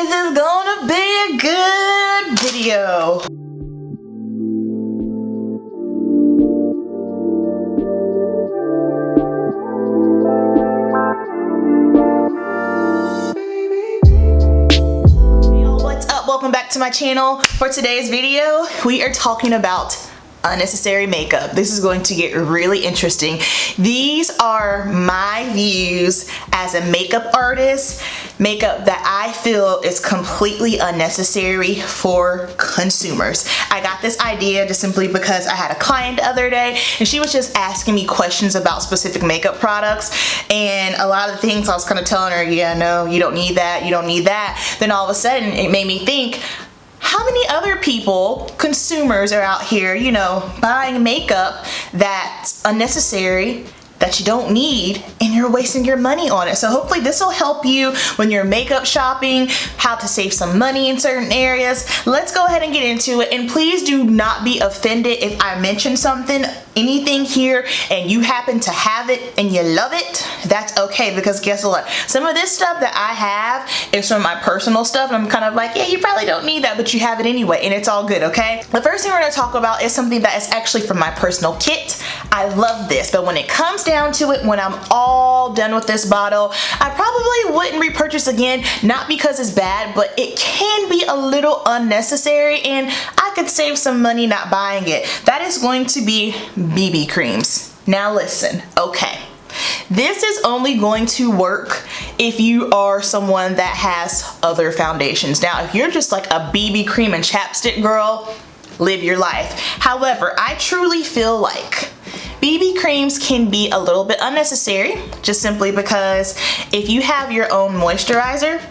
this is gonna be a good video. What's up? Welcome back to my channel. For today's video, we are talking about unnecessary makeup. This is going to get really interesting. These are my views as a makeup artist, makeup that I feel is completely unnecessary for consumers. I got this idea just simply because I had a client the other day and she was just asking me questions about specific makeup products, and a lot of the things I was kind of telling her, yeah, no, you don't need that, you don't need that. Then all of a sudden it made me think, how many other people, consumers, are out here, you know, buying makeup that's unnecessary, that you don't need, and you're wasting your money on it? So hopefully this will help you when you're makeup shopping, how to save some money in certain areas. Let's go ahead and get into it, and please do not be offended if I mention something, anything here, and you happen to have it and you love it. That's okay, because guess what? Some of this stuff that I have is from my personal stuff, and I'm kind of like, yeah, you probably don't need that, but you have it anyway, and it's all good, okay? The first thing we're gonna talk about is something that is actually from my personal kit. I love this, but when it comes down to it, when I'm all done with this bottle, I probably wouldn't repurchase again, not because it's bad, but it can be a little unnecessary, and I could save some money not buying it. That is going to be BB creams. Now listen, okay. This is only going to work if you are someone that has other foundations. Now, if you're just like a BB cream and chapstick girl, live your life. However, I truly feel like BB creams can be a little bit unnecessary, just simply because if you have your own moisturizer,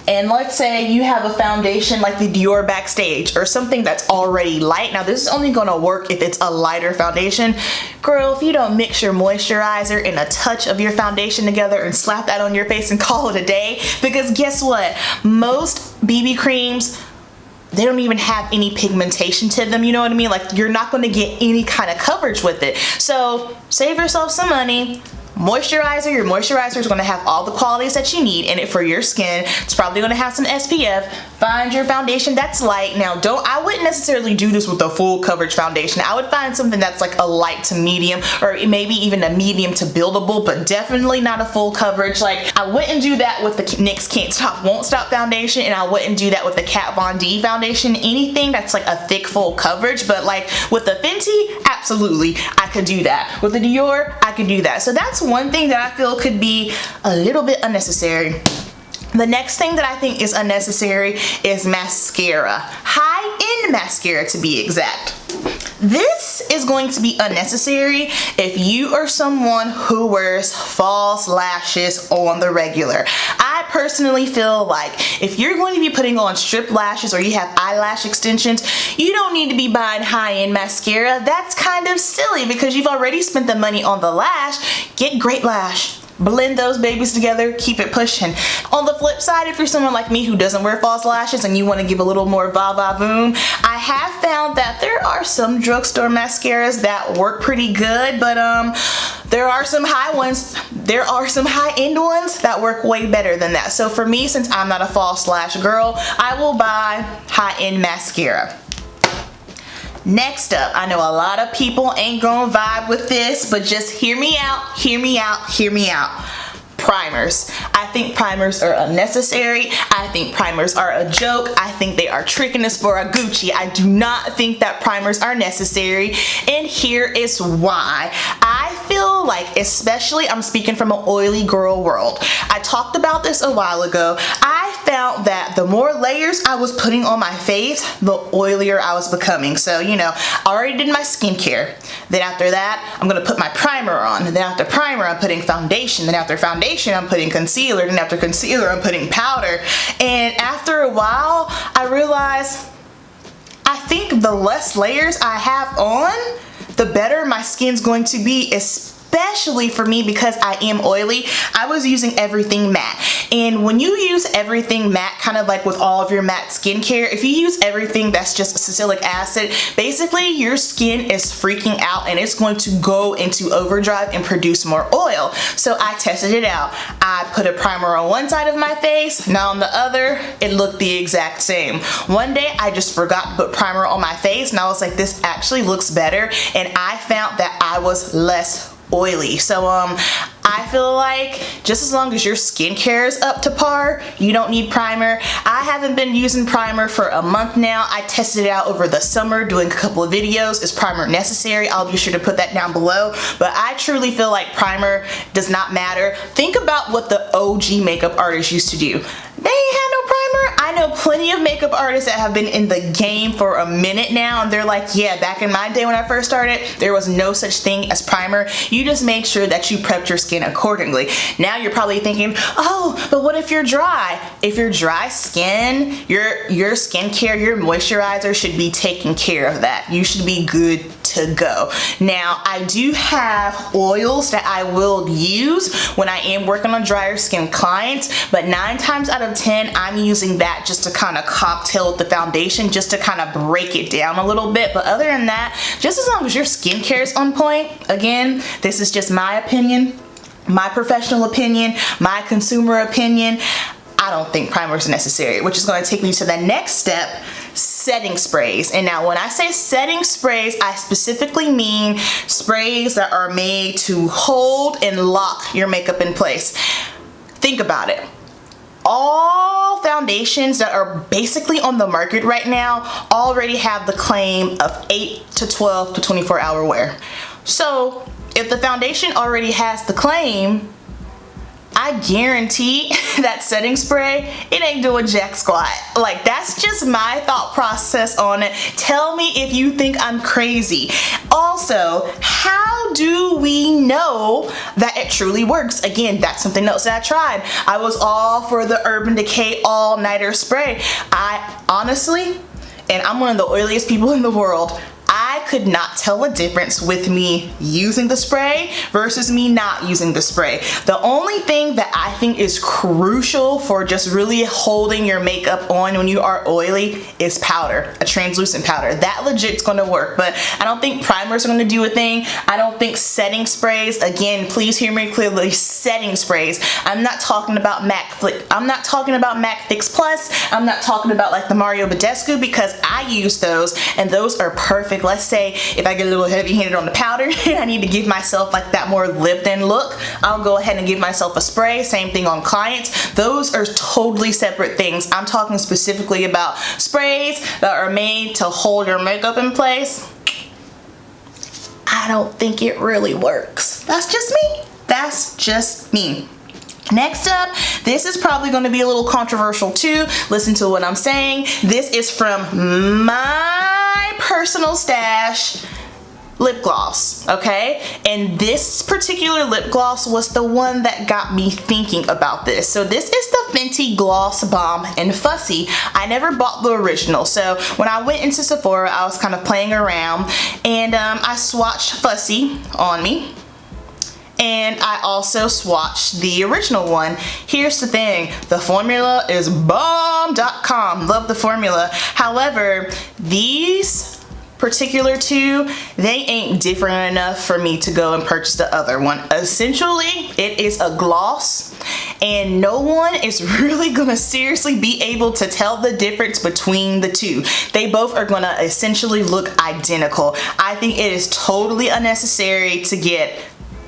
and let's say you have a foundation like the Dior BackStage or something that's already light. Now this is only gonna work if it's a lighter foundation. Girl, if you don't mix your moisturizer and a touch of your foundation together and slap that on your face and call it a day, because guess what? Most BB creams, they don't even have any pigmentation to them, you know what I mean? Like, you're not gonna get any kind of coverage with it. So save yourself some money. Moisturizer, your moisturizer is going to have all the qualities that you need in it for your skin. It's probably going to have some SPF. Find your foundation that's light. Now I wouldn't necessarily do this with a full coverage foundation. I would find something that's like a light to medium, or maybe even a medium to buildable, but definitely not a full coverage. Like, I wouldn't do that with the NYX Can't Stop Won't Stop foundation, and I wouldn't do that with the Kat Von D foundation. Anything that's like a thick full coverage, but like with the Fenty, absolutely, I could do that. With the Dior, I could do that. So that's one thing that I feel could be a little bit unnecessary. The next thing that I think is unnecessary is mascara. High-end mascara, to be exact. This is going to be unnecessary if you are someone who wears false lashes on the regular. I personally feel like if you're going to be putting on strip lashes or you have eyelash extensions, you don't need to be buying high-end mascara. That's kind of silly because you've already spent the money on the lash. Get great lash. Blend those babies together, keep it pushing. On the flip side, if you're someone like me who doesn't wear false lashes and you want to give a little more va-va-voom, I have found that there are some drugstore mascaras that work pretty good, but there are some high-end ones that work way better than that. So for me, since I'm not a false lash girl, I will buy high-end mascara. Next up, I know a lot of people ain't gonna vibe with this, but just hear me out, hear me out, hear me out. Primers. I think primers are unnecessary. I think primers are a joke. I think they are tricking us for a Gucci. I do not think that primers are necessary, and here is why. I feel like, especially, I'm speaking from an oily girl world. I talked about this a while ago. I found that the more layers I was putting on my face, the oilier I was becoming. So, you know, I already did my skincare. Then after that, I'm gonna put my primer on. And then after primer, I'm putting foundation. Then after foundation, I'm putting concealer. Then after concealer, I'm putting powder. And after a while, I realized I think the less layers I have on, the better my skin's going to be, especially especially for me because I am oily, I was using everything matte. And when you use everything matte, kind of like with all of your matte skincare, if you use everything that's just salicylic acid, basically your skin is freaking out and it's going to go into overdrive and produce more oil. So I tested it out. I put a primer on one side of my face, now on the other, it looked the exact same. One day I just forgot to put primer on my face and I was like, this actually looks better, and I found that I was less oily. So I feel like just as long as your skincare is up to par, you don't need primer. I haven't been using primer for a month now. I tested it out over the summer doing a couple of videos. Is primer necessary? I'll be sure to put that down below, but I truly feel like primer does not matter. Think about what the OG makeup artists used to do. They ain't had no primer. I know plenty of makeup artists that have been in the game for a minute now, and they're like, yeah, back in my day when I first started, there was no such thing as primer. You just make sure that you prepped your skin accordingly. Now you're probably thinking, oh, but what if you're dry? If you're dry skin, your skincare, your moisturizer should be taking care of that. You should be good to go. Now, I do have oils that I will use when I am working on drier skin clients, but 9 times out of 10, I'm using that just to kind of cocktail with the foundation, just to kind of break it down a little bit. But other than that, just as long as your skincare is on point, again, this is just my opinion, my professional opinion, my consumer opinion, I don't think primer is necessary, which is going to take me to the next step, setting sprays. And now when I say setting sprays, I specifically mean sprays that are made to hold and lock your makeup in place. Think about it. All foundations that are basically on the market right now already have the claim of 8 to 12 to 24 hour wear. So if the foundation already has the claim, I guarantee that setting spray, it ain't doing jack squat. Like, that's just my thought process on it. Tell me if you think I'm crazy. Also, how do we know that it truly works? Again, that's something else that I tried. I was all for the Urban Decay all-nighter spray. I honestly, and I'm one of the oiliest people in the world, I could not tell a difference with me using the spray versus me not using the spray. The only thing that I think is crucial for just really holding your makeup on when you are oily is powder, a translucent powder. That legit's gonna work, but I don't think primers are gonna do a thing. I don't think setting sprays, again, please hear me clearly, setting sprays. I'm not talking about MAC Fix Plus. I'm not talking about like the Mario Badescu, because I use those and those are perfect. Let's say if I get a little heavy-handed on the powder and I need to give myself like that more lived-in look, I'll go ahead and give myself a spray. Same thing on clients. Those are totally separate things. I'm talking specifically about sprays that are made to hold your makeup in place. I don't think it really works. That's just me. That's just me. Next up, this is probably going to be a little controversial too. Listen to what I'm saying. This is from my personal stash lip gloss, okay? And this particular lip gloss was the one that got me thinking about this. So this is the Fenty Gloss Bomb and Fussy. I never bought the original, so when I went into Sephora, I was kind of playing around and I swatched Fussy on me. And I also swatched the original one. Here's the thing, the formula is bomb.com. Love the formula. However, these particular two, they ain't different enough for me to go and purchase the other one. Essentially, it is a gloss, and no one is really gonna seriously be able to tell the difference between the two. They both are gonna essentially look identical. I think it is totally unnecessary to get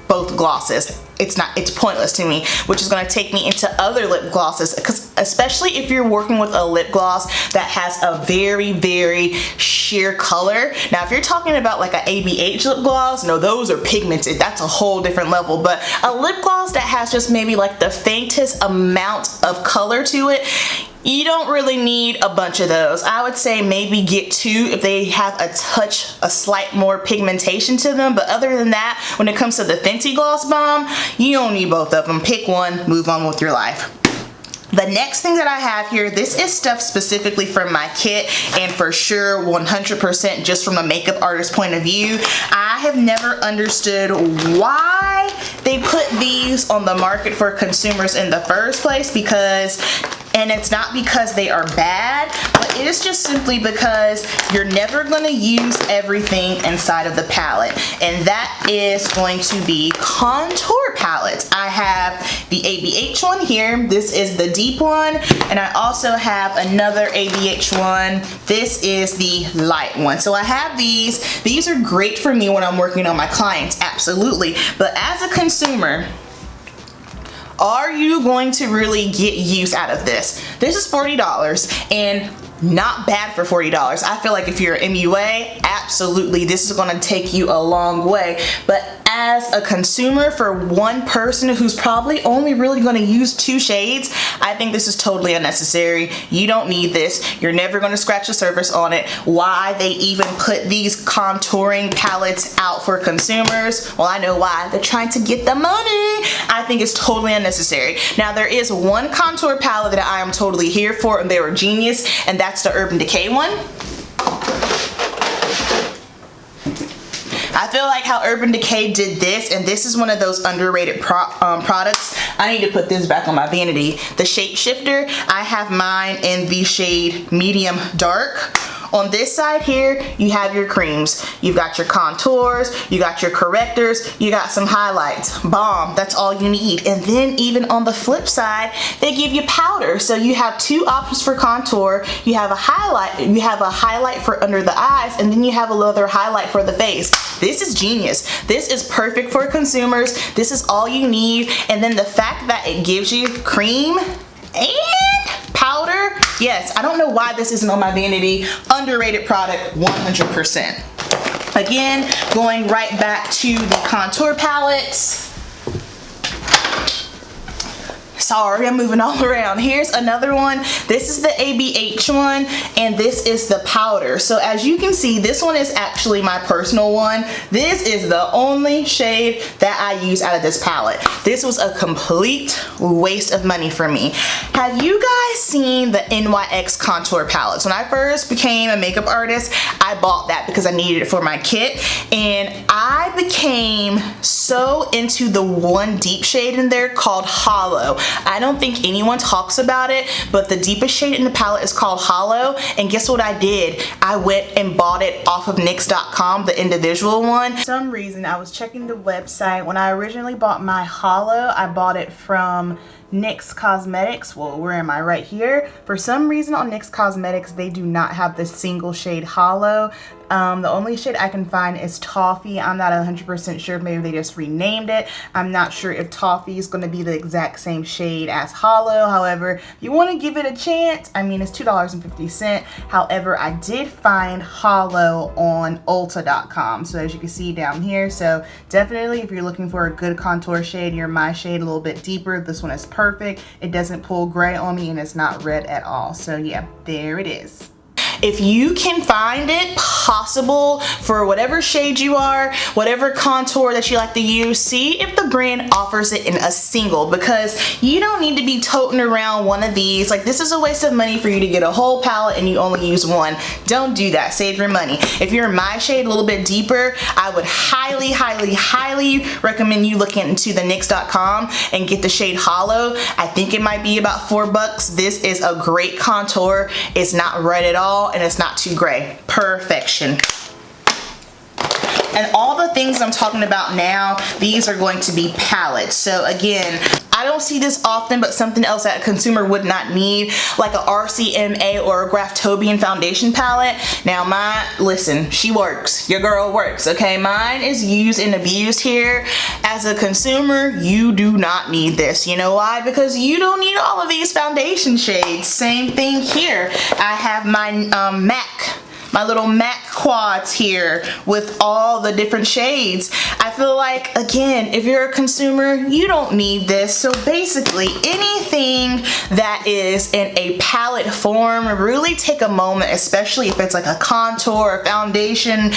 both glosses. It's pointless to me, which is going to take me into other lip glosses, because especially if you're working with a lip gloss that has a very, very sheer color. Now, if you're talking about like an ABH lip gloss, no, those are pigmented. That's a whole different level. But a lip gloss that has just maybe like the faintest amount of color to it, you don't really need a bunch of those. I would say maybe get 2 if they have a slight more pigmentation to them. But other than that, when it comes to the Fenty Gloss Bomb, you don't need both of them. Pick one, move on with your life. The next thing that I have here, this is stuff specifically from my kit, and for sure 100% just from a makeup artist point of view. I have never understood why they put these on the market for consumers in the first place, and it's not because they are bad, but it is just simply because you're never gonna use everything inside of the palette. And that is going to be contour palettes. I have the ABH one here. This is the deep one. And I also have another ABH one. This is the light one. So I have these. These are great for me when I'm working on my clients, absolutely. But as a consumer, are you going to really get use out of this? This is $40 and not bad for $40. I feel like if you're an MUA, absolutely this is gonna take you a long way. But as a consumer, for one person who's probably only really gonna use 2 shades, I think this is totally unnecessary. You don't need this. You're never gonna scratch the surface on it. Why they even put these contouring palettes out for consumers? Well, I know why. They're trying to get the money. I think it's totally unnecessary. Now, there is one contour palette that I am totally here for, and they were genius, and that's the Urban Decay one. I feel like how Urban Decay did this, and this is one of those underrated products. I need to put this back on my vanity. The Shapeshifter, I have mine in the shade medium dark. On this side here, you have your creams. You've got your contours, you got your correctors, you got some highlights. Bomb, that's all you need. And then even on the flip side, they give you powder. So you have 2 options for contour. You have a highlight for under the eyes, and then you have another highlight for the face. This is genius. This is perfect for consumers. This is all you need. And then the fact that it gives you cream and powder, yes, I don't know why this isn't on my vanity. Underrated product, 100%. Again, going right back to the contour palettes. Sorry, I'm moving all around. Here's another one. This is the ABH one, and this is the powder. So as you can see, this one is actually my personal one. This is the only shade that I use out of this palette. This was a complete waste of money for me. Have you guys seen the NYX contour palettes? When I first became a makeup artist, I bought that because I needed it for my kit, and I became so into the one deep shade in there called Hollow. I don't think anyone talks about it, but the deepest shade in the palette is called Hollow, and guess what I did? I went and bought it off of NYX.com, the individual one. For some reason, I was checking the website. When I originally bought my Hollow, I bought it from NYX Cosmetics. Well, where am I? Right here. For some reason on NYX Cosmetics, they do not have the single shade Hollow. The only shade I can find is Toffee. I'm not 100% sure. Maybe they just renamed it. I'm not sure if Toffee is going to be the exact same shade as Hollow. However, if you want to give it a chance, I mean, it's $2.50. However, I did find Hollow on Ulta.com. So as you can see down here, so definitely if you're looking for a good contour shade, you're my shade, a little bit deeper, this one is perfect. It doesn't pull gray on me, and it's not red at all. So yeah, there it is. If you can find it possible for whatever shade you are, whatever contour that you like to use, see if the brand offers it in a single, because you don't need to be toting around one of these. Like, this is a waste of money for you to get a whole palette and you only use one. Don't do that. Save your money. If you're in my shade, a little bit deeper, I would highly, highly, highly recommend you looking into the NYX.com and get the shade Hollow. I think it might be about $4. This is a great contour. It's not red at all, and it's not too gray. Perfection. And all the things I'm talking about now, these are going to be palettes. So again, I don't see this often, but something else that a consumer would not need, like a RCMA or a Graftobian foundation palette. Now mine, listen, she works. Your girl works, okay? Mine is used and abused here. As a consumer, you do not need this. You know why? Because you don't need all of these foundation shades. Same thing here. I have my my little MAC quads here with all the different shades. I feel like, again, if you're a consumer, you don't need this. So basically, anything that is in a palette form, really take a moment, especially if it's like a contour, foundation,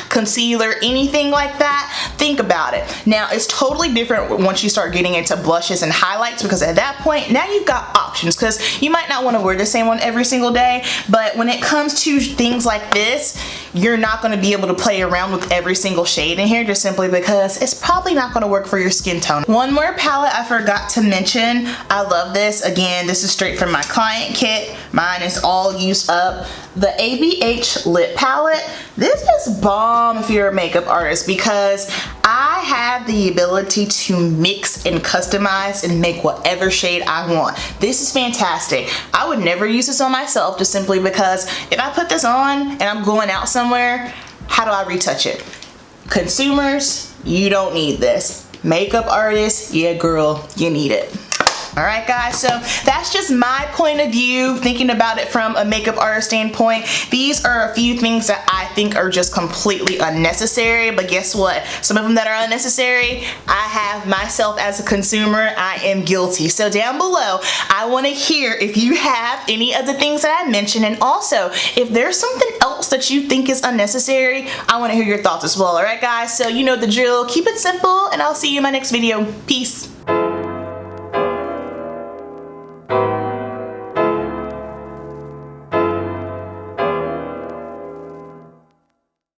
concealer, anything like that, think about it. Now, it's totally different once you start getting into blushes and highlights, because at that point, now you've got options. options, because you might not want to wear the same one every single day, but when it comes to things like this, you're not going to be able to play around with every single shade in here, just simply because it's probably not going to work for your skin tone. One more palette I forgot to mention. I love this. Again, this is straight from my client kit. Mine is all used up. The ABH lip palette. This is bomb if you're a makeup artist, because I have the ability to mix and customize and make whatever shade I want. This is fantastic. I would never use this on myself, just simply because if I put this on and I'm going out somewhere, how do I retouch it? Consumers, you don't need this. Makeup artists, yeah girl, you need it. Alright guys, so that's just my point of view, thinking about it from a makeup artist standpoint. These are a few things that I think are just completely unnecessary, but guess what? Some of them that are unnecessary, I have myself as a consumer, I am guilty. So down below, I want to hear if you have any of the things that I mentioned, and also if there's something else that you think is unnecessary, I want to hear your thoughts as well. Alright guys, so you know the drill. Keep it simple, and I'll see you in my next video. Peace.